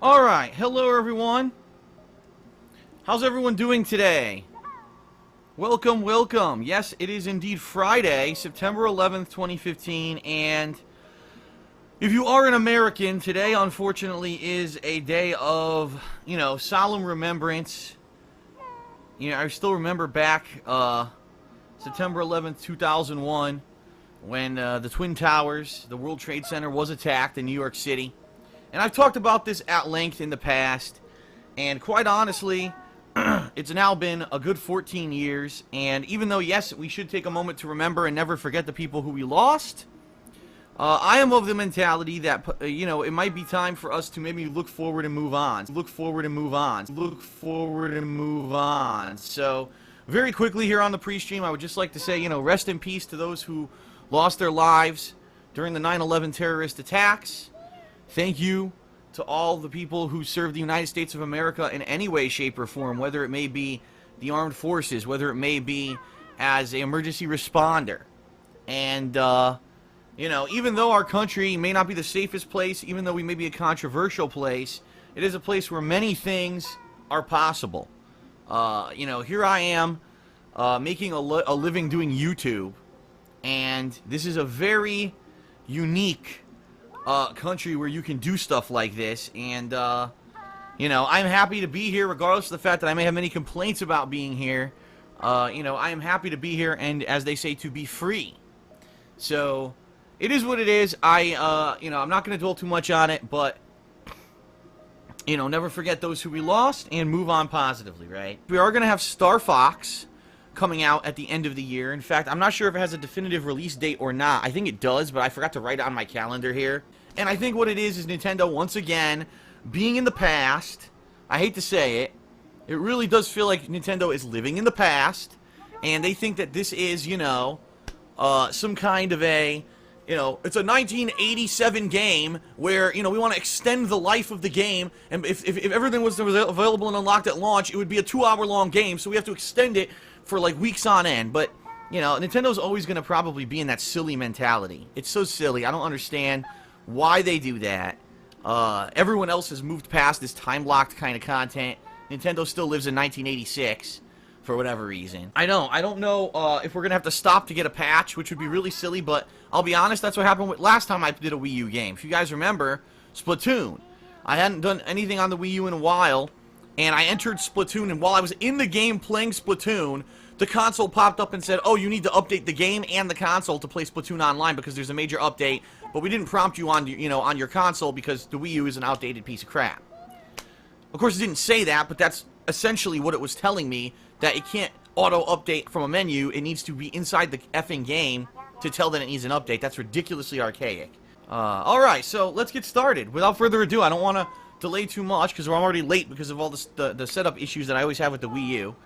Alright, hello everyone. How's everyone doing today? Welcome, welcome. Yes, it is indeed Friday, September 11th, 2015, and if you are an American, today unfortunately is a day of, solemn remembrance. I still remember back, September 11th, 2001, when the Twin Towers, the World Trade Center, was attacked in New York City. And I've talked about this at length in the past, and quite honestly, it's now been a good 14 years, and even though, yes, we should take a moment to remember and never forget the people who we lost, I am of the mentality that, it might be time for us to maybe look forward and move on. Look forward and move on. Look forward and move on. So, very quickly here on the pre-stream, I would just like to say, rest in peace to those who lost their lives during the 9/11 terrorist attacks. Thank you to all the people who serve the United States of America in any way, shape, or form, whether it may be the armed forces, whether it may be as an emergency responder. And, even though our country may not be the safest place, even though we may be a controversial place, it is a place where many things are possible. Here I am making a living doing YouTube, and this is a very unique country where you can do stuff like this, and I'm happy to be here regardless of the fact that I may have many complaints about being here. I am happy to be here, and as they say, to be free. So it is what it is. I'm not going to dwell too much on it, but never forget those who we lost and move on positively, right? We are going to have Star Fox coming out at the end of the year. In fact, I'm not sure if it has a definitive release date or not. I think it does, but I forgot to write it on my calendar here. And I think what it is Nintendo, once again, being in the past. I hate to say it. It really does feel like Nintendo is living in the past. And they think that this is, some kind of a, it's a 1987 game where, we want to extend the life of the game. And if everything was available and unlocked at launch, it would be a 2-hour-long game. So we have to extend it for like weeks on end. But Nintendo's always going to probably be in that silly mentality. It's so silly. I don't understand why they do that. Everyone else has moved past this time-locked kind of content. Nintendo still lives in 1986 for whatever reason. I don't know if we're going to have to stop to get a patch, which would be really silly, but I'll be honest, that's what happened with last time I did a Wii U game. If you guys remember, Splatoon. I hadn't done anything on the Wii U in a while, and I entered Splatoon, and while I was in the game playing Splatoon, the console popped up and said, oh, you need to update the game and the console to play Splatoon online because there's a major update, but we didn't prompt you on, on your console because the Wii U is an outdated piece of crap. Of course, it didn't say that, but that's essentially what it was telling me, that it can't auto-update from a menu. It needs to be inside the effing game to tell that it needs an update. That's ridiculously archaic. Alright, so let's get started. Without further ado, I don't want to delay too much because we're already late because of all the setup issues that I always have with the Wii U.